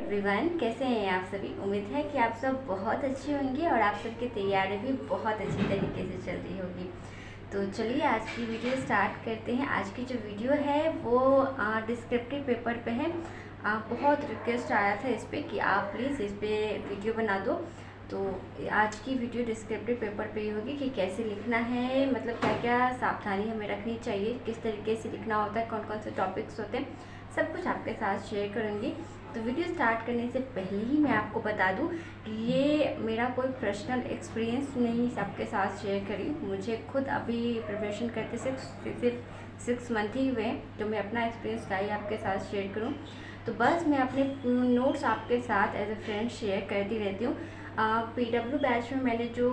Everyone, कैसे हैं आप सभी। उम्मीद है कि आप सब बहुत अच्छे होंगे और आप सबकी तैयारी भी बहुत अच्छी तरीके से चल रही होगी। तो चलिए आज की वीडियो स्टार्ट करते हैं। आज की जो वीडियो है वो डिस्क्रिप्टिव पेपर पे है। बहुत रिक्वेस्ट आया था इस पर कि आप प्लीज़ इस पर वीडियो बना दो। तो आज की वीडियो डिस्क्रिप्टिव पेपर पे ही होगी कि कैसे लिखना है, मतलब क्या क्या सावधानी हमें रखनी चाहिए, किस तरीके से लिखना होता है, कौन कौन से टॉपिक्स होते हैं, सब कुछ आपके साथ शेयर करूँगी। तो वीडियो स्टार्ट करने से पहले ही मैं आपको बता दूं कि ये मेरा कोई पर्सनल एक्सपीरियंस नहीं सबके साथ शेयर करी। मुझे खुद अभी प्रिपरेशन करते सिर्फ 6 मंथ ही हुए हैं, तो मैं अपना एक्सपीरियंस क्या ही आपके साथ शेयर करूं। तो बस मैं अपने नोट्स आपके साथ एज ए फ्रेंड शेयर करती रहती हूँ। PW बैच में मैंने जो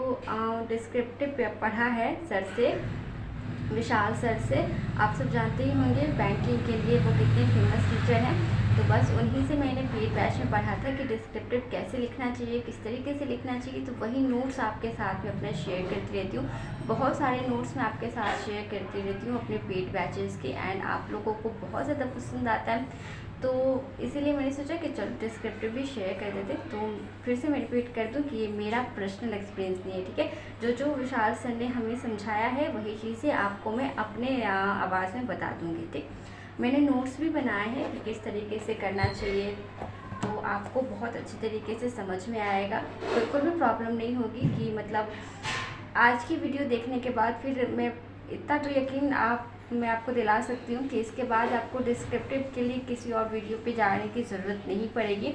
डिस्क्रिप्टिव पढ़ा है सर से, विशाल सर से, आप सब जानते ही होंगे बैंकिंग के लिए वो कितने फेमस टीचर हैं। तो बस उन्हीं से मैंने पेड बैच में पढ़ा था कि डिस्क्रिप्टिव कैसे लिखना चाहिए, किस तरीके से लिखना चाहिए। तो वही नोट्स आपके साथ में अपने शेयर करती रहती हूँ। बहुत सारे नोट्स मैं आपके साथ शेयर करती रहती हूँ अपने पेड बैचेस के, एंड आप लोगों को बहुत ज़्यादा पसंद आता है। तो इसीलिए मैंने सोचा कि चलो डिस्क्रिप्टिव भी शेयर कर देते। तो फिर से मैं रिपीट कर दूं कि ये मेरा पर्सनल एक्सपीरियंस नहीं है, ठीक है। जो विशाल सर ने हमें समझाया है वही चीज़ें आपको मैं अपने आवाज़ में बता दूंगी, ठीक। मैंने नोट्स भी बनाए हैं कि किस तरीके से करना चाहिए, तो आपको बहुत अच्छी तरीके से समझ में आएगा। बिल्कुल भी प्रॉब्लम नहीं होगी कि मतलब आज की वीडियो देखने के बाद फिर मैं इतना तो यकीन मैं आपको दिला सकती हूँ कि इसके बाद आपको डिस्क्रिप्टिव के लिए किसी और वीडियो पे जाने की ज़रूरत नहीं पड़ेगी।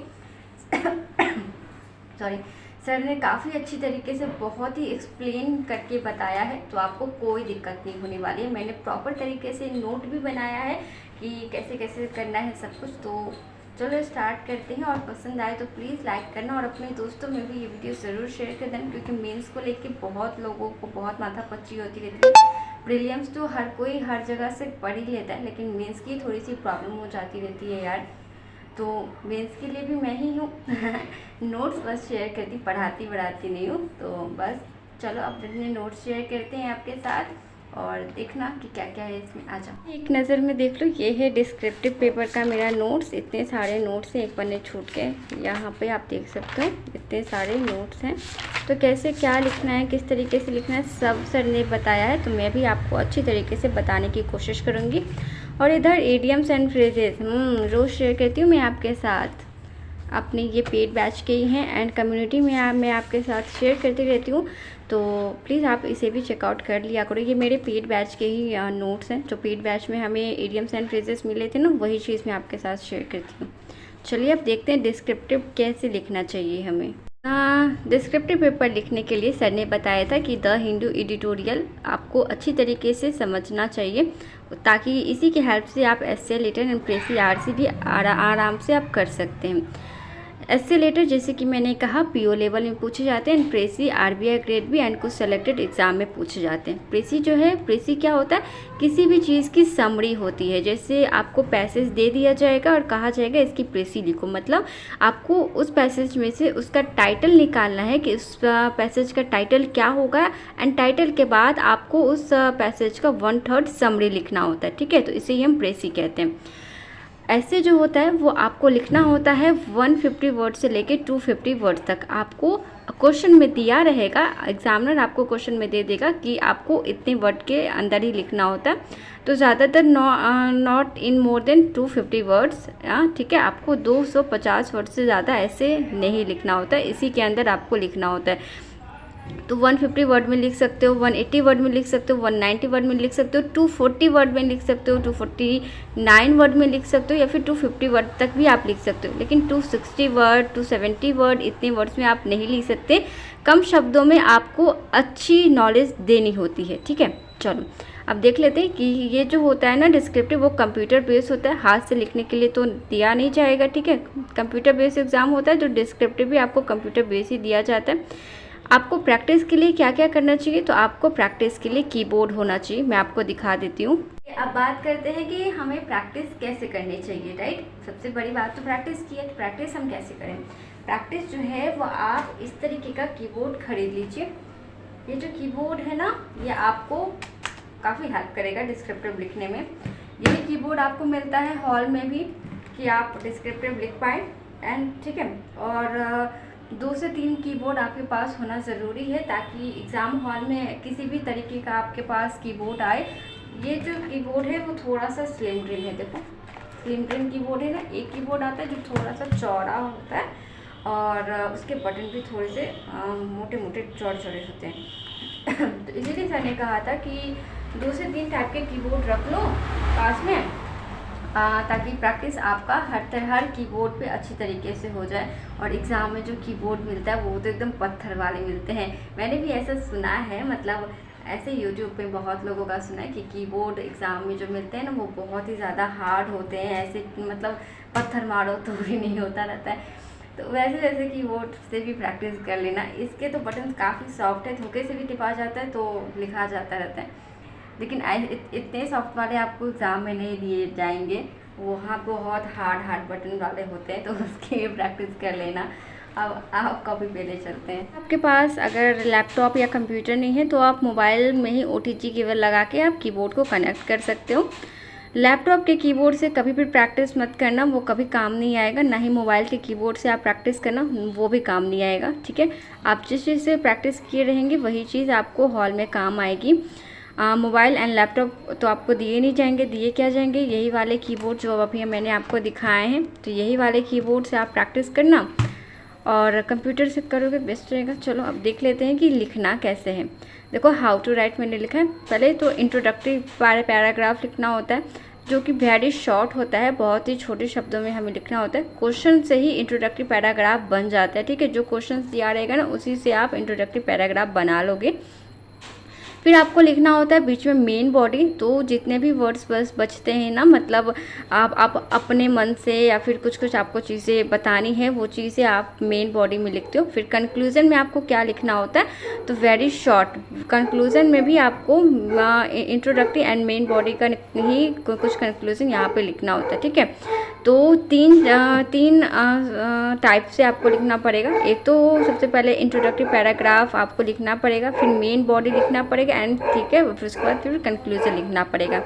सॉरी, सर ने काफ़ी अच्छी तरीके से बहुत ही एक्सप्लेन करके बताया है, तो आपको कोई दिक्कत नहीं होने वाली है। मैंने प्रॉपर तरीके से नोट भी बनाया है कि कैसे कैसे करना है सब कुछ। तो चलो स्टार्ट करते हैं, और पसंद आए तो प्लीज़ लाइक करना और अपने दोस्तों में भी ये वीडियो ज़रूर शेयर कर देना, क्योंकि मेंस को लेके बहुत लोगों को बहुत माथापच्ची होती रहती है। प्रीलिम्स तो हर कोई हर जगह से पढ़ ही लेता है, लेकिन मेंस की थोड़ी सी प्रॉब्लम हो जाती रहती है यार। तो मेंस के लिए भी मैं ही हूँ। नोट्स बस शेयर करती, पढ़ाती बढ़ाती नहीं हूँ। तो बस चलो अब अपने नोट्स शेयर करते हैं आपके साथ, और देखना कि क्या क्या है इसमें। आ जाओ, एक नज़र में देख लो। ये है डिस्क्रिप्टिव पेपर का मेरा नोट्स। इतने सारे नोट्स हैं, एक पन्ने छूट के यहाँ पे आप देख सकते हो, इतने सारे नोट्स हैं। तो कैसे क्या लिखना है, किस तरीके से लिखना है, सब सर ने बताया है। तो मैं भी आपको अच्छी तरीके से बताने की कोशिश करूँगी। और इधर इडियम्स एंड फ्रेजेस रोज़ शेयर करती हूँ मैं आपके साथ। अपने ये पेड बैच के ही हैं, एंड कम्युनिटी में मैं आपके साथ शेयर करती रहती हूँ। तो प्लीज़ आप इसे भी चेकआउट कर लिया करो। ये मेरे पेड बैच के ही नोट्स हैं। जो पेड बैच में हमें इडियम्स एंड फ्रेजेस मिले थे ना, वही चीज़ मैं आपके साथ शेयर करती हूँ। चलिए अब देखते हैं डिस्क्रिप्टिव कैसे लिखना चाहिए हमें। डिस्क्रिप्टिव पेपर लिखने के लिए सर ने बताया था कि द हिंदू एडिटोरियल आपको अच्छी तरीके से समझना चाहिए, ताकि इसी की हेल्प से आप एस्से, लेटर एंड प्रेसी आरसी भी आराम से आप कर सकते हैं। एस्से लेटर जैसे कि मैंने कहा PO लेवल में पूछे जाते हैं, प्रेसी RBI ग्रेड भी एंड कुछ सेलेक्टेड एग्जाम में पूछे जाते हैं। प्रेसी जो है, प्रेसी क्या होता है, किसी भी चीज़ की समरी होती है। जैसे आपको पैसेज दे दिया जाएगा और कहा जाएगा इसकी प्रेसी लिखो, मतलब आपको उस पैसेज में से उसका टाइटल निकालना है कि उस पैसेज का टाइटल क्या होगा, एंड टाइटल के बाद आपको उस पैसेज का 1/3 समरी लिखना होता है, ठीक है। तो इसे ही हम प्रेसी कहते हैं। ऐसे जो होता है वो आपको लिखना होता है 150 वर्ड से लेके 250 वर्ड तक। आपको क्वेश्चन में दिया रहेगा, एग्जामिनर आपको क्वेश्चन में दे देगा कि आपको इतने वर्ड के अंदर ही लिखना होता है। तो ज़्यादातर not in more than 250 words, ठीक है। आपको 250 वर्ड से ज़्यादा ऐसे नहीं लिखना होता है, इसी के अंदर आपको लिखना होता है। तो 150 वर्ड में लिख सकते हो, 180 वर्ड में लिख सकते हो, 190 वर्ड में लिख सकते हो, 240 वर्ड में लिख सकते हो, 249 वर्ड में लिख सकते हो, या फिर 250 वर्ड तक भी आप लिख सकते हो। लेकिन 260 वर्ड, 270 वर्ड, इतने वर्ड्स में आप नहीं लिख सकते। कम शब्दों में आपको अच्छी नॉलेज देनी होती है, ठीक है। चलो अब देख लेते हैं कि ये जो होता है ना डिस्क्रिप्टिव, वो कंप्यूटर बेस्ड होता है। हाथ से लिखने के लिए तो दिया नहीं जाएगा, ठीक है। कंप्यूटर बेस्ड एग्जाम होता है, जो डिस्क्रिप्टिव भी आपको कंप्यूटर बेस्ड ही दिया जाता है। आपको प्रैक्टिस के लिए क्या क्या करना चाहिए, तो आपको प्रैक्टिस के लिए कीबोर्ड होना चाहिए। मैं आपको दिखा देती हूँ। अब बात करते हैं कि हमें प्रैक्टिस कैसे करनी चाहिए, राइट। सबसे बड़ी बात तो प्रैक्टिस की है। प्रैक्टिस हम कैसे करें? प्रैक्टिस जो है वो आप इस तरीके का कीबोर्ड खरीद लीजिए। ये जो कीबोर्ड है ना, ये आपको काफ़ी हेल्प करेगा डिस्क्रिप्टिव लिखने में। ये कीबोर्ड आपको मिलता है हॉल में भी, कि आप डिस्क्रिप्टिव लिख पाएँ। एंड ठीक है। और 2 से 3 कीबोर्ड आपके पास होना ज़रूरी है ताकि एग्ज़ाम हॉल में किसी भी तरीके का आपके पास कीबोर्ड आए। ये जो कीबोर्ड है वो थोड़ा सा स्लिम ट्रिम है, देखो स्लिम ट्रिम कीबोर्ड है ना। एक कीबोर्ड आता है जो थोड़ा सा चौड़ा होता है और उसके बटन भी थोड़े से मोटे मोटे चौड़े चौड़े होते हैं। तो इसीलिए सर ने कहा था कि 2 से 3 टाइप के कीबोर्ड रख लो पास में, ताकि प्रैक्टिस आपका हर कीबोर्ड पे अच्छी तरीके से हो जाए। और एग्ज़ाम में जो कीबोर्ड मिलता है वो तो एकदम पत्थर वाले मिलते हैं। मैंने भी ऐसा सुना है, मतलब ऐसे यूट्यूब पे बहुत लोगों का सुना है कि कीबोर्ड एग्ज़ाम में जो मिलते हैं ना वो बहुत ही ज़्यादा हार्ड होते हैं, ऐसे मतलब पत्थर मारो तो भी नहीं होता रहता है। तो वैसे वैसे कीबोर्ड से भी प्रैक्टिस कर लेना। इसके तो बटन काफ़ी सॉफ्ट है, धोखे से भी टिपा जाता है तो लिखा जाता रहता है, लेकिन इतने सॉफ्ट वाले आपको एग्ज़ाम में नहीं दिए जाएंगे, वहाँ बहुत हार्ड बटन वाले होते हैं, तो उसकी प्रैक्टिस कर लेना। अब आप कॉपी पे ले चलते हैं। आपके पास अगर लैपटॉप या कंप्यूटर नहीं है तो आप मोबाइल में ही OTG केबल लगा के आप कीबोर्ड को कनेक्ट कर सकते हो। लैपटॉप के कीबोर्ड से कभी भी प्रैक्टिस मत करना, वो कभी काम नहीं आएगा। ना ही मोबाइल के कीबोर्ड से आप प्रैक्टिस करना, वो भी काम नहीं आएगा, ठीक है। आप जिस चीज़ से प्रैक्टिस किए रहेंगे वही चीज़ आपको हॉल में काम आएगी। मोबाइल एंड लैपटॉप तो आपको दिए नहीं जाएंगे। दिए क्या जाएंगे, यही वाले कीबोर्ड जो अभी मैंने आपको दिखाए हैं, तो यही वाले कीबोर्ड से आप प्रैक्टिस करना और कंप्यूटर से करोगे बेस्ट रहेगा। चलो अब देख लेते हैं कि लिखना कैसे है। देखो हाउ टू राइट मैंने लिखा है। पहले तो इंट्रोडक्टरी पैराग्राफ लिखना होता है जो कि वेरी शॉर्ट होता है, बहुत ही छोटे शब्दों में हमें लिखना होता है। क्वेश्चन से ही इंट्रोडक्टरी पैराग्राफ बन जाता है, ठीक है। जो क्वेश्चन दिया रहेगा ना उसी से आप इंट्रोडक्टरी पैराग्राफ बना लोगे। फिर आपको लिखना होता है बीच में मेन बॉडी। तो जितने भी वर्ड्स बस बचते हैं ना, मतलब आप अपने मन से या फिर कुछ आपको चीज़ें बतानी है, वो चीज़ें आप मेन बॉडी में लिखते हो। फिर कंक्लूजन में आपको क्या लिखना होता है, तो वेरी शॉर्ट। कंक्लूजन में भी आपको इंट्रोडक्टरी एंड मेन बॉडी का ही कुछ कंक्लूजन यहाँ पे लिखना होता है, ठीक है। तो तीन टाइप से आपको लिखना पड़ेगा। एक तो सबसे पहले इंट्रोडक्टरी पैराग्राफ आपको लिखना पड़ेगा, फिर मेन बॉडी लिखना पड़ेगा एंड ठीक है, फिर उसके बाद फिर कंक्लूजन लिखना पड़ेगा।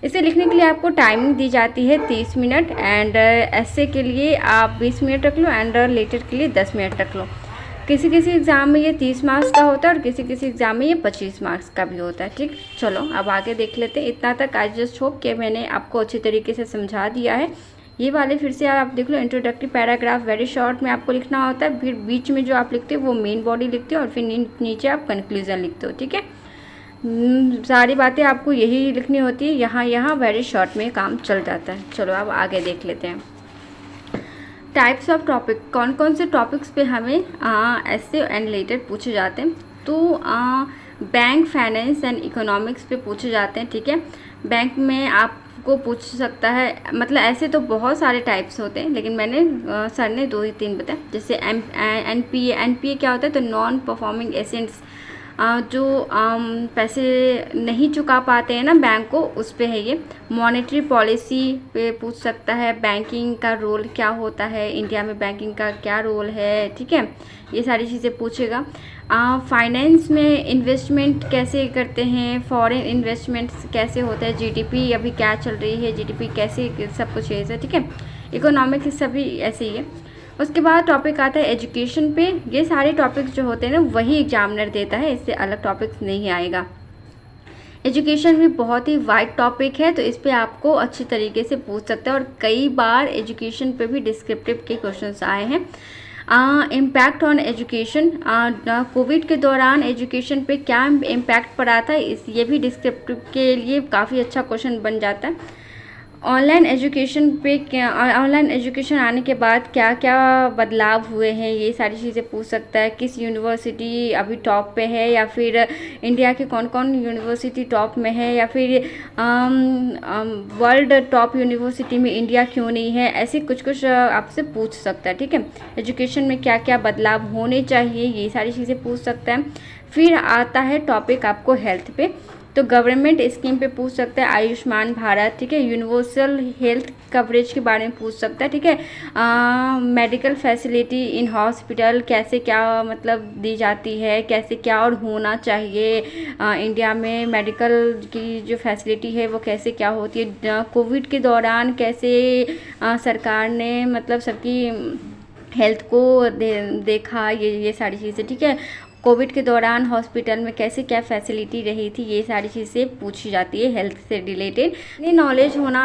इसे लिखने के लिए आपको टाइमिंग दी जाती है 30 मिनट एंड ऐसे के लिए आप 20 मिनट रख लो एंड लेटर के लिए 10 मिनट रख लो। किसी किसी एग्ज़ाम में ये 30 मार्क्स का होता है और किसी किसी एग्ज़ाम में ये 25 मार्क्स का भी होता है, ठीक। चलो अब आगे देख लेते हैं। इतना तक आई जस्ट होप कि मैंने आपको अच्छी तरीके से समझा दिया है। ये वाले फिर से आप देख लो। इंट्रोडक्टरी पैराग्राफ वेरी शॉर्ट में आपको लिखना होता है, फिर बीच में जो आप लिखते हो वो मेन बॉडी लिखते हो और फिर नीचे आप कंक्लूजन लिखते हो, ठीक है। सारी बातें आपको यही लिखनी होती है। यहाँ वेरी शॉर्ट में काम चल जाता है। चलो अब आगे देख लेते हैं। टाइप्स ऑफ टॉपिक, कौन कौन से टॉपिक्स पे हमें ऐसे एंड लेटर पूछे जाते हैं। तो बैंक, फाइनेंस एंड इकोनॉमिक्स पे पूछे जाते हैं, ठीक है। बैंक में आपको पूछ सकता है, मतलब ऐसे तो बहुत सारे टाइप्स होते हैं, लेकिन मैंने सर ने 2 ही 3 बताए। जैसे एनपीए क्या होता है, तो नॉन परफॉर्मिंग एसेट्स, जो पैसे नहीं चुका पाते हैं ना बैंक को, उस पे है ये। मॉनेटरी पॉलिसी पे पूछ सकता है, बैंकिंग का रोल क्या होता है, इंडिया में बैंकिंग का क्या रोल है, ठीक है, ये सारी चीज़ें पूछेगा। फाइनेंस में इन्वेस्टमेंट कैसे करते हैं, फॉरेन इन्वेस्टमेंट्स कैसे होता है, जीडीपी अभी क्या चल रही है, जीडीपी कैसे, सब कुछ ऐसा, ठीक है। इकोनॉमिक्स सभी ऐसे ही है। उसके बाद टॉपिक आता है एजुकेशन पे। ये सारे टॉपिक्स जो होते हैं ना वही एग्जामिनर देता है, इससे अलग टॉपिक्स नहीं आएगा। एजुकेशन भी बहुत ही वाइड टॉपिक है, तो इस पे आपको अच्छी तरीके से पूछ सकते हैं और कई बार एजुकेशन पे भी डिस्क्रिप्टिव के क्वेश्चंस आए हैं। इम्पैक्ट ऑन एजुकेशन, कोविड के दौरान एजुकेशन पे क्या इम्पैक्ट पड़ा था, ये भी डिस्क्रिप्टिव के लिए काफ़ी अच्छा क्वेश्चन बन जाता है। ऑनलाइन एजुकेशन पे क्या, ऑनलाइन एजुकेशन आने के बाद क्या क्या बदलाव हुए हैं, ये सारी चीज़ें पूछ सकता है। किस यूनिवर्सिटी अभी टॉप पे है, या फिर इंडिया के कौन कौन यूनिवर्सिटी टॉप में है, या फिर वर्ल्ड टॉप यूनिवर्सिटी में इंडिया क्यों नहीं है, ऐसे कुछ आपसे पूछ सकता है, ठीक है। एजुकेशन में क्या क्या बदलाव होने चाहिए, ये सारी चीज़ें पूछ सकता है। फिर आता है टॉपिक आपको हेल्थ पे। तो गवर्नमेंट स्कीम पे पूछ सकता है, आयुष्मान भारत, ठीक है, यूनिवर्सल हेल्थ कवरेज के बारे में पूछ सकता है, ठीक है, मेडिकल फैसिलिटी इन हॉस्पिटल कैसे क्या मतलब दी जाती है, कैसे क्या और होना चाहिए, इंडिया में मेडिकल की जो फैसिलिटी है वो कैसे क्या होती है, कोविड के दौरान कैसे सरकार ने मतलब सबकी हेल्थ को देखा, ये सारी चीज़ें, ठीक है, कोविड के दौरान हॉस्पिटल में कैसे क्या फैसिलिटी रही थी, ये सारी चीज़ें पूछी जाती है हेल्थ से रिलेटेड। ये नॉलेज होना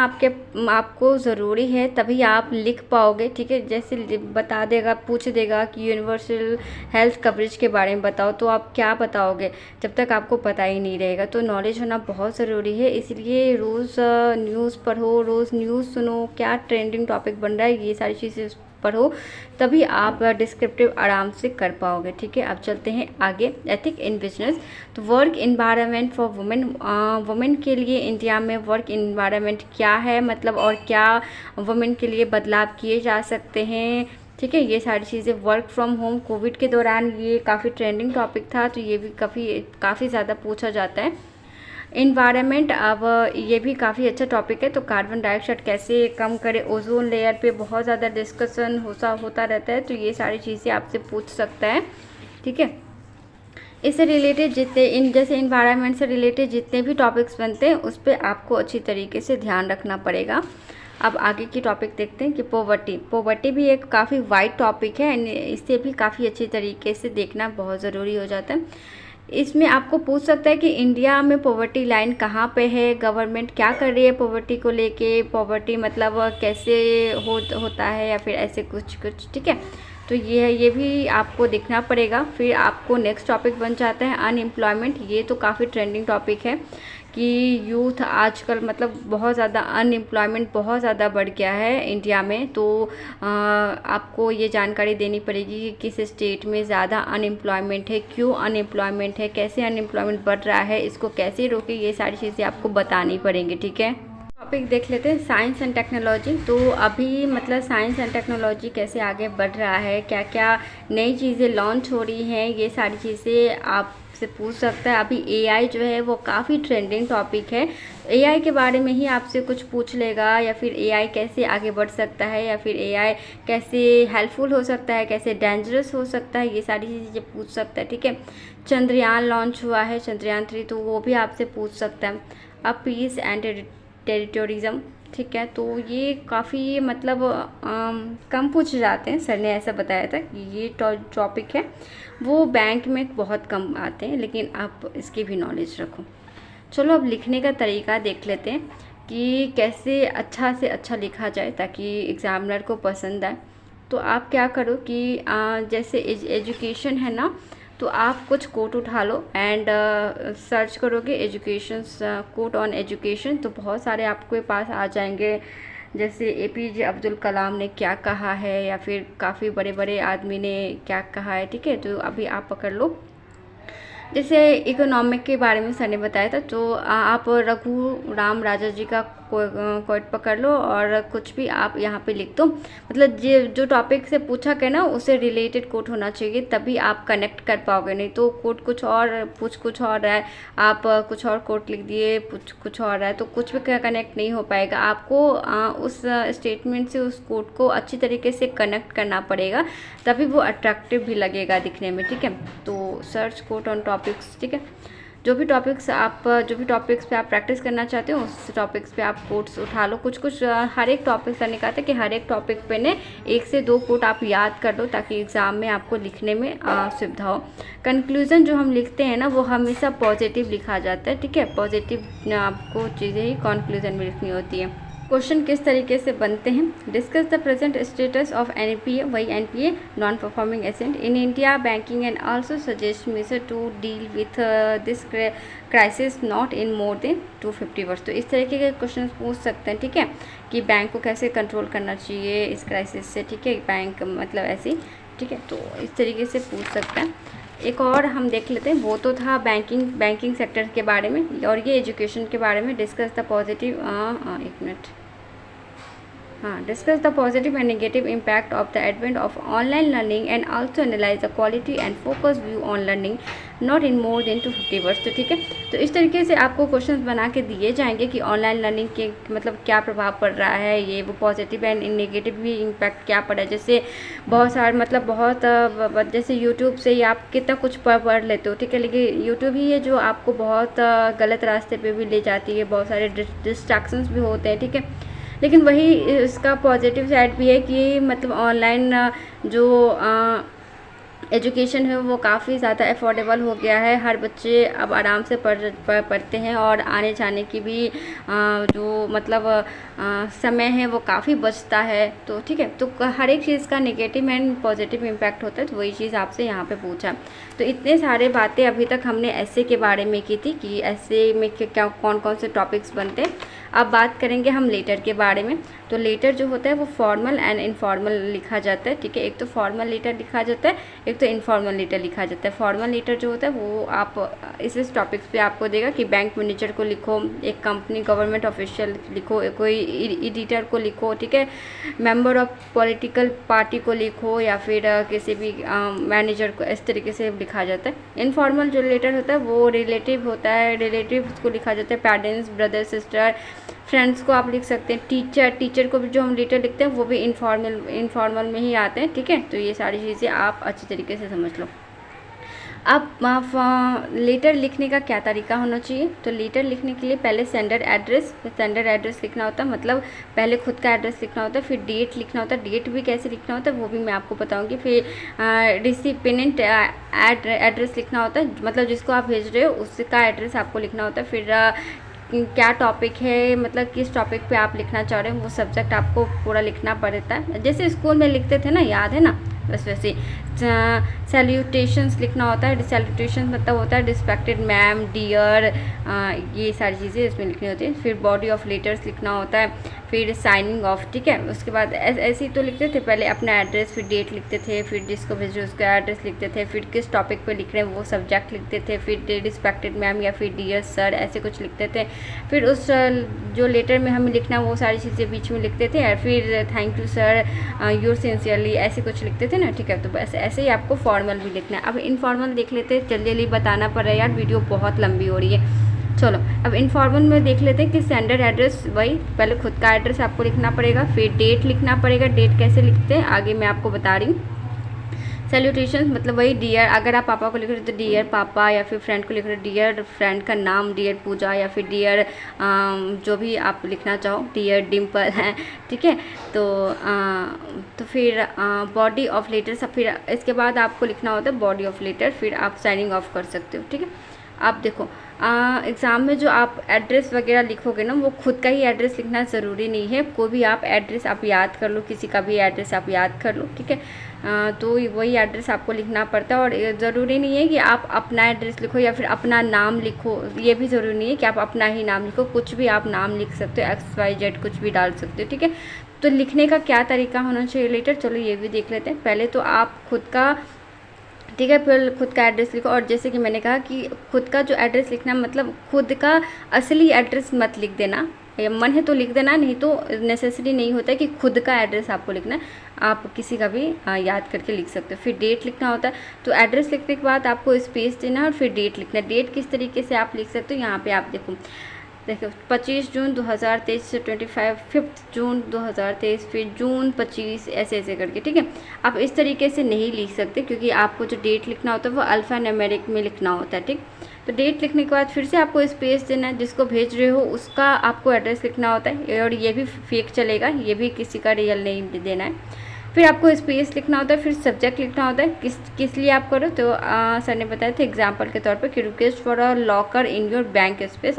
आपको ज़रूरी है, तभी आप लिख पाओगे, ठीक है। जैसे बता देगा, पूछ देगा कि यूनिवर्सल हेल्थ कवरेज के बारे में बताओ, तो आप क्या बताओगे जब तक आपको पता ही नहीं रहेगा। तो नॉलेज होना बहुत ज़रूरी है, इसलिए रोज़ न्यूज़ पढ़ो, रोज़ न्यूज़ सुनो, क्या ट्रेंडिंग टॉपिक बन रहा है, ये सारी चीज़ें पढ़ो, तभी आप डिस्क्रिप्टिव आराम से कर पाओगे, ठीक है। अब चलते हैं आगे, एथिक इन बिजनेस। तो work environment for women, women के लिए इंडिया में वर्क इन्वायरमेंट क्या है, मतलब और क्या वुमेन के लिए बदलाव किए जा सकते हैं, ठीक है, ये सारी चीज़ें। वर्क फ्रॉम होम, कोविड के दौरान ये काफ़ी ट्रेंडिंग टॉपिक था, तो ये भी काफ़ी ज़्यादा पूछा जाता है। इन्वायरमेंट, अब ये भी काफ़ी अच्छा टॉपिक है। तो कार्बन डाइऑक्साइड कैसे कम करें, ओजोन लेयर पे बहुत ज़्यादा डिस्कशन होता रहता है, तो ये सारी चीज़ें आपसे पूछ सकता है, ठीक है। इससे रिलेटेड जैसे इन्वायरमेंट से रिलेटेड जितने भी टॉपिक्स बनते हैं उस पर आपको अच्छी तरीके से ध्यान रखना पड़ेगा। अब आगे की टॉपिक देखते हैं कि पॉवर्टी भी एक काफ़ी वाइड टॉपिक है, इससे भी काफ़ी अच्छी तरीके से देखना बहुत ज़रूरी हो जाता है। इसमें आपको पूछ सकता है कि इंडिया में पॉवर्टी लाइन कहाँ पे है, गवर्नमेंट क्या कर रही है पॉवर्टी को लेके, पॉवर्टी मतलब कैसे होता है, या फिर ऐसे कुछ, ठीक है। तो ये भी आपको देखना पड़ेगा। फिर आपको नेक्स्ट टॉपिक बन जाता है अनएम्प्लॉयमेंट। ये तो काफ़ी ट्रेंडिंग टॉपिक है कि यूथ आजकल मतलब बहुत ज़्यादा अनएम्प्लॉयमेंट बहुत ज़्यादा बढ़ गया है इंडिया में। तो आपको ये जानकारी देनी पड़ेगी कि किस स्टेट में ज़्यादा अनएम्प्लॉयमेंट है, क्यों अनएम्प्लॉयमेंट है, कैसे अनएम्प्लॉयमेंट बढ़ रहा है, इसको कैसे रोके, ये सारी चीज़ें आपको बतानी पड़ेंगी, ठीक है। टॉपिक देख लेते हैं साइंस एंड टेक्नोलॉजी। तो अभी मतलब साइंस एंड टेक्नोलॉजी कैसे आगे बढ़ रहा है, क्या क्या नई चीज़ें लॉन्च हो रही हैं, ये सारी चीज़ें आपसे पूछ सकता है। अभी एआई जो है वो काफ़ी ट्रेंडिंग टॉपिक है, एआई के बारे में ही आपसे कुछ पूछ लेगा, या फिर एआई कैसे आगे बढ़ सकता है, या फिर एआई कैसे हेल्पफुल हो सकता है, कैसे डेंजरस हो सकता है, ये सारी चीज़ें पूछ सकता है, ठीक है। चंद्रयान लॉन्च हुआ है, चंद्रयान 3, तो वो भी आपसे पूछ सकता है। अब पीस एंड टेरिटोरिज्म, ठीक है, तो ये काफ़ी मतलब कम पूछे जाते हैं। सर ने ऐसा बताया था कि ये टॉपिक है वो बैंक में बहुत कम आते हैं, लेकिन आप इसकी भी नॉलेज रखो। चलो अब लिखने का तरीका देख लेते हैं कि कैसे अच्छा से अच्छा लिखा जाए ताकि एग्ज़ामिनर को पसंद आए। तो आप क्या करो कि जैसे एजुकेशन है ना, तो आप कुछ कोट उठा लो एंड सर्च करोगे एजुकेशन, कोट ऑन एजुकेशन, तो बहुत सारे आपके पास आ जाएंगे। जैसे एपीजे अब्दुल कलाम ने क्या कहा है, या फिर काफ़ी बड़े बड़े आदमी ने क्या कहा है, ठीक है। तो अभी आप पकड़ लो, जैसे इकोनॉमिक के बारे में सर ने बताया था, तो आप रघु राम राजा जी का कोट पकड़ लो और कुछ भी आप यहाँ पे लिख दो। मतलब जो टॉपिक से पूछा गया ना उससे रिलेटेड कोट होना चाहिए, तभी आप कनेक्ट कर पाओगे। नहीं तो कोट कुछ और कुछ और है, आप कुछ और कोट लिख दिए, कुछ और है, तो कुछ भी कनेक्ट नहीं हो पाएगा। आपको उस स्टेटमेंट से उस कोट को अच्छी तरीके से कनेक्ट करना पड़ेगा, तभी वो अट्रैक्टिव भी लगेगा दिखने में, ठीक है। तो सर्च कोट ऑन टॉपिक्स, ठीक है। जो भी टॉपिक्स पे आप प्रैक्टिस करना चाहते हो उस टॉपिक्स पे आप कोट्स उठा लो। कुछ हर एक टॉपिक करने का था कि हर एक टॉपिक पे ने 1 से 2 कोट आप याद कर लो, ताकि एग्ज़ाम में आपको लिखने में सुविधा हो। कंक्लूज़न जो हम लिखते हैं ना वो हमेशा पॉजिटिव लिखा जाता है, ठीक है। पॉजिटिव आपको चीज़ें ही कंक्लूज़न में लिखनी होती है। क्वेश्चन किस तरीके से बनते हैं, discuss the present status of NPA, वही NPA non performing asset in India banking, and also suggest measure to deal with this crisis not in more than 250 words. तो इस तरीके के क्वेश्चन पूछ सकते हैं, ठीक है, कि बैंक को कैसे कंट्रोल करना चाहिए इस क्राइसिस से, ठीक है, बैंक मतलब ऐसी, ठीक है। तो इस तरीके से पूछ सकते हैं। एक और हम देख लेते हैं, वो तो था बैंकिंग सेक्टर के बारे में, और ये एजुकेशन के बारे में। डिस्कस द पॉजिटिव, एक मिनट, हाँ, discuss the positive and negative impact of the advent of online learning and also analyse the quality and focus view on learning not in more than 250 words. तो ठीक है, तो इस तरीके से आपको क्वेश्चंस बना के दिए जाएंगे कि ऑनलाइन लर्निंग के मतलब क्या प्रभाव पड़ रहा है, ये वो पॉजिटिव एंड नेगेटिव भी इम्पैक्ट क्या पड़ा है। जैसे बहुत सारे मतलब बहुत जैसे यूट्यूब से ही आप कितना कुछ पढ़ लेते हो, ठीक है, लेकिन यूट्यूब ही है जो आपको बहुत गलत रास्ते पे भी ले जाती है, बहुत सारे डिस्ट्रैक्शंस भी होते हैं, ठीक है। लेकिन वही इसका पॉजिटिव साइड भी है कि मतलब ऑनलाइन जो एजुकेशन है वो काफ़ी ज़्यादा अफोर्डेबल हो गया है। हर बच्चे अब आराम से पढ़ते हैं और आने जाने की भी जो मतलब समय है वो काफ़ी बचता है। तो ठीक है, तो हर एक चीज़ का नेगेटिव एंड पॉजिटिव इम्पैक्ट होता है, तो वही चीज़ आपसे यहाँ पे पूछा। तो इतने सारे बातें अभी तक हमने ऐसे के बारे में की थी कि ऐसे में क्या कौन कौन से टॉपिक्स बनते हैं। अब बात करेंगे हम लेटर के बारे में। तो लेटर जो होता है वो फॉर्मल एंड इनफॉर्मल लिखा जाता है, ठीक है। एक तो फॉर्मल लेटर लिखा जाता है, एक तो इनफॉर्मल लेटर लिखा जाता है। फॉर्मल लेटर जो होता है वो आप इस टॉपिक्स पे आपको देगा कि बैंक मैनेजर को लिखो, एक कंपनी गवर्नमेंट ऑफिशियल लिखो, कोई एडिटर को लिखो, ठीक है, मेंबर ऑफ पॉलिटिकल पार्टी को लिखो, या फिर किसी भी मैनेजर को, इस तरीके से लिखा जाता है। इनफॉर्मल जो लेटर होता है वो रिलेटिव होता है, रिलेटिव को लिखा जाता है, पेरेंट्स, ब्रदर, सिस्टर, फ्रेंड्स को आप लिख सकते हैं। टीचर को भी जो हम लेटर लिखते हैं वो भी इनफॉर्मल में ही आते हैं, ठीक है। तो ये सारी चीज़ें आप अच्छी तरीके से समझ लो। अब लेटर लिखने का क्या तरीका होना चाहिए। तो लेटर लिखने के लिए पहले सेंडर एड्रेस लिखना होता है, मतलब पहले खुद का एड्रेस लिखना होता है, फिर डेट लिखना होता है। डेट भी कैसे लिखना होता है वो भी मैं आपको बताऊंगी। फिर रिसिपिएंट एड्रेस लिखना होता है, मतलब जिसको आप भेज रहे हो उसका एड्रेस आपको लिखना होता है। फिर क्या टॉपिक है, मतलब किस टॉपिक पे आप लिखना चाह रहे हो वो सब्जेक्ट आपको पूरा लिखना पड़ता है, जैसे स्कूल में लिखते थे ना, याद है ना, बस वैसे। सैल्यूटेशंस लिखना होता है। सैल्यूटेशंस मतलब होता है रिस्पेक्टेड मैम, डियर, ये सारी चीज़ें इसमें लिखनी होती है। फिर बॉडी ऑफ लेटर्स लिखना होता है, फिर साइनिंग ऑफ, ठीक है। उसके बाद ऐसे ही तो लिखते थे पहले अपना एड्रेस, फिर डेट लिखते थे, फिर जिसको भेज रहे उसका एड्रेस लिखते थे, फिर किस टॉपिक पे लिख रहे हैं वो सब्जेक्ट लिखते थे, फिर रिस्पेक्टेड मैम या फिर डियर सर ऐसे कुछ लिखते थे। फिर उस जो लेटर में हमें लिखना वो सारी चीज़ें बीच में लिखते थे, और फिर thank you sir, your sincerely, ऐसे कुछ लिखते थे ना, ठीक है। तो बस ऐसे ही आपको फॉर्मल भी लिखना है। अब इनफॉर्मल देख लेते हैं, जल्दी बताना पड़ रहा है यार, वीडियो बहुत लंबी हो रही है। चलो अब इनफॉर्मल में देख लेते हैं कि सेंडर एड्रेस, वही पहले खुद का एड्रेस आपको लिखना पड़ेगा, फिर डेट लिखना पड़ेगा। डेट कैसे लिखते हैं आगे मैं आपको बता रही हूँ। सैल्यूटेशन मतलब वही डियर, अगर आप पापा को लिख रहे हो तो डियर पापा, या फिर फ्रेंड को लिख रहे हो डियर फ्रेंड का नाम, डियर पूजा, या फिर डियर जो भी आप लिखना चाहो, डियर डिम्पल है, ठीक है। तो फिर बॉडी ऑफ लेटर, सब फिर इसके बाद आपको लिखना होता है बॉडी ऑफ लेटर, फिर आप साइनिंग ऑफ कर सकते हो, ठीक है। आप देखो एग्ज़ाम में जो आप एड्रेस वगैरह लिखोगे ना, वो खुद का ही एड्रेस लिखना ज़रूरी नहीं है, कोई भी आप एड्रेस आप याद कर लो, किसी का भी एड्रेस आप याद कर लो, ठीक है। तो वही एड्रेस आपको लिखना पड़ता है, और ज़रूरी नहीं है कि आप अपना एड्रेस लिखो या फिर अपना नाम लिखो, ये भी ज़रूरी नहीं है कि आप अपना ही नाम लिखो, कुछ भी आप नाम लिख सकते हो, XYZ कुछ भी डाल सकते हो, ठीक है। तो लिखने का क्या तरीका होना चाहिए लेटर, चलो ये भी देख लेते हैं। पहले तो आप खुद का, ठीक है, फिर खुद का एड्रेस लिखो, और जैसे कि मैंने कहा कि खुद का जो एड्रेस लिखना, मतलब खुद का असली एड्रेस मत लिख देना, या मन है तो लिख देना, नहीं तो नेसेसरी नहीं होता है कि खुद का एड्रेस आपको लिखना है, आप किसी का भी याद करके लिख सकते हो। फिर डेट लिखना होता है, तो एड्रेस लिखने के बाद आपको स्पेस देना है और फिर डेट लिखना है। डेट किस तरीके से आप लिख सकते हो, यहाँ पे आप देखो 25 जून 2023 से 5 जून 2023, फिर जून 25, ऐसे करके, ठीक है। आप इस तरीके से नहीं लिख सकते, क्योंकि आपको जो डेट लिखना होता है वो अल्फ़ा न्यूमेरिक में लिखना होता है, ठीक। तो डेट लिखने के बाद फिर से आपको स्पेस देना है, जिसको भेज रहे हो उसका आपको एड्रेस लिखना होता है, और ये भी फेक चलेगा, ये भी किसी का रियल नहीं देना है। फिर आपको स्पेस लिखना होता है, फिर सब्जेक्ट लिखना होता है, किस लिए आप करो। तो सर ने बताया था एग्जांपल के तौर पे कि request for a locker in your bank space,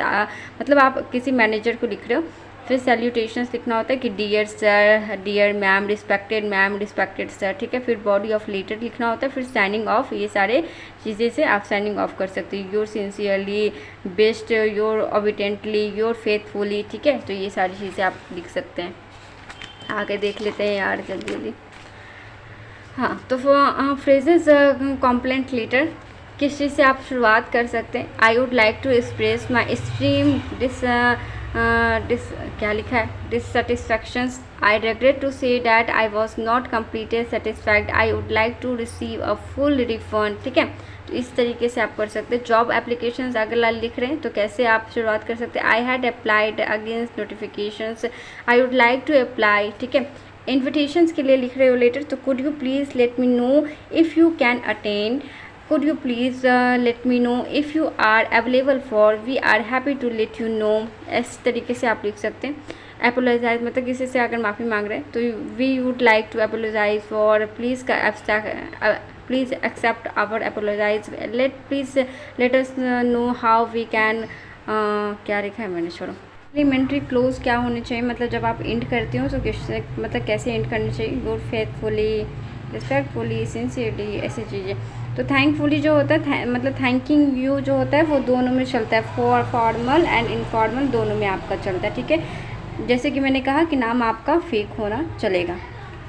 मतलब आप किसी मैनेजर को लिख रहे हो। फिर सैल्यूटेशंस लिखना होता है कि dear sir, dear ma'am, respected sir, ठीक है। फिर बॉडी ऑफ लेटर लिखना होता है, फिर साइनिंग ऑफ, ये सारे चीज़ें से आप साइनिंग ऑफ कर सकते हो। Your sincerely, best, your obediently, your faithfully, ठीक है। तो ये सारी चीज़ें आप लिख सकते हैं। आगे देख लेते हैं यार जल्दी। हाँ, तो फ्रेजेस कॉम्प्लेंट लेटर, किस चीज़ से आप शुरुआत कर सकते हैं। I would like to express my extreme क्या लिखा है, डिससेटिस्फैक्शंस I regret to say that I was not completely satisfied. I would like to receive a full refund. ठीक है, तो इस तरीके से आप कर सकते हैं। जॉब एप्लीकेशंस अगर लिख रहे हैं तो कैसे आप शुरुआत कर सकते हैं। I had applied against notifications, I would like to apply. ठीक है, इन्विटेशंस के लिए लिख रहे हो लेटर, तो could you please let me know if you can attend, could you please let me know if you are available for, we are happy to let you know। इस तरीके से आप लिख सकते हैं। अपोलोजाइज मतलब किसी से अगर माफ़ी मांग रहे हैं तो we would like to apologise for, please accept our apologise, please let us know how we can, क्या लिखा है मैंने, छोड़ो। कम्प्लीमेंट्री क्लोज क्या होने चाहिए, मतलब जब आप एंड करते हो तो किससे, मतलब कैसे एंड करनी चाहिए। गुड, फेथफुली, रिस्पेक्टफुली, सिंसियरली, ऐसी चीज़ें। तो थैंकफुली जो होता है मतलब थैंकिंग यू जो होता है वो दोनों में चलता है, फॉर्मल एंड इनफॉर्मल दोनों में आपका चलता है। ठीक है, जैसे कि मैंने कहा कि नाम आपका फेक होना चलेगा।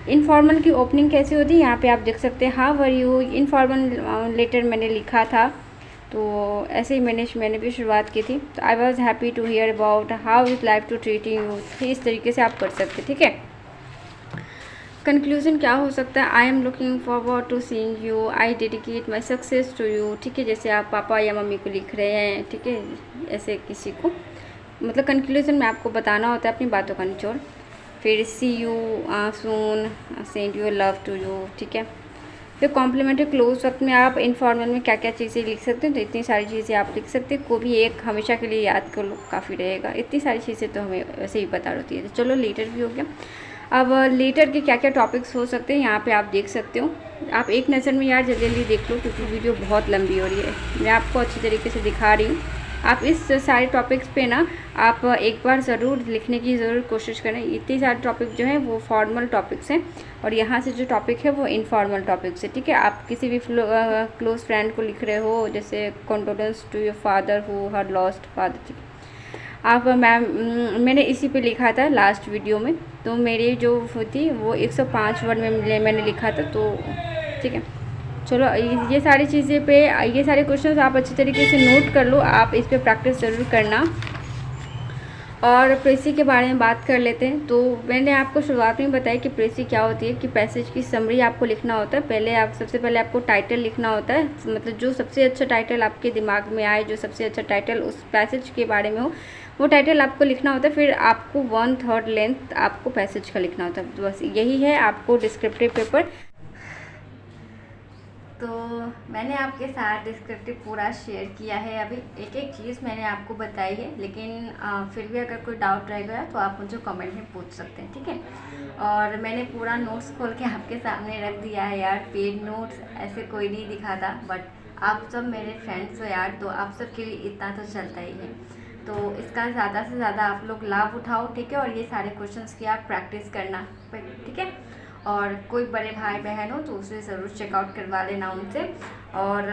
इनफॉर्मल की ओपनिंग कैसी होती है, यहाँ पे आप देख सकते हैं how are you. Informal letter मैंने लिखा था तो ऐसे ही मैंने भी शुरुआत की थी। तो I was happy to hear about how is life to treat you, इस तरीके से आप कर सकते हैं। ठीक है, कंक्लूजन क्या हो सकता है, I am looking forward to seeing you, I dedicate my success to you. ठीक है, जैसे आप पापा या मम्मी को लिख रहे हैं, ठीक है, ऐसे किसी को, मतलब कंक्लूजन में आपको बताना होता है अपनी बातों का निचोड़। फिर see you soon, send you love to you. ठीक है, फिर कॉम्प्लीमेंट्री क्लोज वक्त में आप इनफॉर्मल में क्या क्या चीज़ें लिख सकते हैं, तो इतनी सारी चीज़ें आप लिख सकते हैं। को भी एक हमेशा के लिए याद कर लो, काफ़ी रहेगा। इतनी सारी चीज़ें तो हमें वैसे ही पता होती है। तो चलो लेटर भी हो गया। अब लेटर के क्या क्या टॉपिक्स हो सकते हैं यहाँ पे आप देख सकते हो। आप एक नज़र में यार जल्दी जल्दी देख लो क्योंकि वीडियो बहुत लंबी हो रही है, मैं आपको अच्छी तरीके से दिखा रही हूँ। आप इस सारे टॉपिक्स पे ना आप एक बार ज़रूर लिखने की ज़रूर कोशिश करें। इतने सारे टॉपिक जो हैं वो फॉर्मल टॉपिक्स हैं और यहाँ से जो टॉपिक है वो इनफॉर्मल टॉपिक्स है। ठीक है, आप किसी भी क्लोज फ्रेंड को लिख रहे हो, जैसे condolence to your father who had lost father. ठीक है, आप मैंने इसी पे लिखा था लास्ट वीडियो में, तो मेरी जो थी वो 105 वर्ड में मैंने लिखा था। तो ठीक है, चलो ये सारी चीज़ें पे, ये सारे क्वेश्चंस आप अच्छी तरीके से नोट कर लो, आप इस पे प्रैक्टिस ज़रूर करना। और प्रेसी के बारे में बात कर लेते हैं। तो मैंने आपको शुरुआत में बताया कि प्रेसी क्या होती है, कि पैसेज की समरी आपको लिखना होता है। सबसे पहले आपको टाइटल लिखना होता है, मतलब जो सबसे अच्छा टाइटल आपके दिमाग में आए, जो सबसे अच्छा टाइटल उस पैसेज के बारे में हो, वो टाइटल आपको लिखना होता है। फिर आपको 1/3 लेंथ आपको पैसेज का लिखना होता है। तो बस यही है आपको डिस्क्रिप्टिव पेपर। तो मैंने आपके साथ डिस्क्रिप्टिव पूरा शेयर किया है। अभी एक एक चीज़ मैंने आपको बताई है, लेकिन फिर भी अगर कोई डाउट रह गया तो आप मुझे कमेंट में पूछ सकते हैं। ठीक है, और मैंने पूरा नोट्स खोल के आपके सामने रख दिया है यार। पेड नोट्स ऐसे कोई नहीं दिखाता, बट आप सब मेरे फ्रेंड्स हो यार, तो आप सब के लिए इतना तो चलता ही है। तो इसका ज़्यादा से ज़्यादा आप लोग लाभ उठाओ। ठीक है, और ये सारे क्वेश्चंस की आप प्रैक्टिस करना। ठीक है, और कोई बड़े भाई बहन हो तो उसे ज़रूर चेकआउट करवा लेना उनसे। और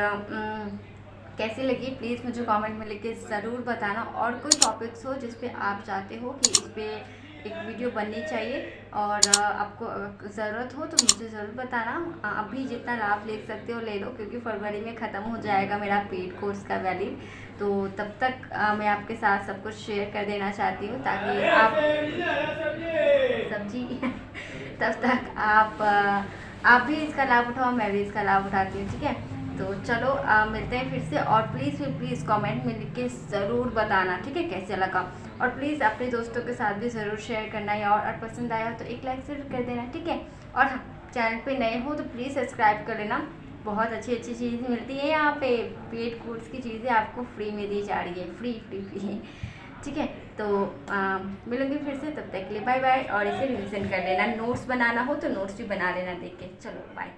कैसी लगी प्लीज़ मुझे कमेंट में लिख के ज़रूर बताना। और कोई टॉपिक्स हो जिस पे आप चाहते हो कि इस पर एक वीडियो बननी चाहिए और आपको ज़रूरत हो तो मुझे ज़रूर बताना। अभी जितना लाभ ले सकते हो ले लो, क्योंकि फरवरी में ख़त्म हो जाएगा मेरा पेड कोर्स का वैलिड। तो तब तक मैं आपके साथ सब कुछ शेयर कर देना चाहती हूँ, ताकि आप सब्जी तब तक आप भी इसका लाभ उठाओ, मैं भी इसका लाभ उठाती हूँ। ठीक है, तो चलो मिलते हैं फिर से। और प्लीज़ कमेंट में लिख के ज़रूर बताना। ठीक है, कैसे लगा। और प्लीज़ अपने दोस्तों के साथ भी ज़रूर शेयर करना है। और पसंद आया तो एक लाइक ज़रूर कर देना। ठीक है, और चैनल पे नए हो तो प्लीज़ सब्सक्राइब कर लेना। बहुत अच्छी चीज़ें मिलती हैं यहाँ पे। पेड कोर्स की चीज़ें आपको फ्री में दी जा रही है, फ्री। ठीक है, तो मिलूंगी फिर से, तब तक के लिए बाय बाय। और इसे रिविज़न कर लेना, नोट्स बनाना हो तो नोट्स भी बना लेना देख के। चलो बाय।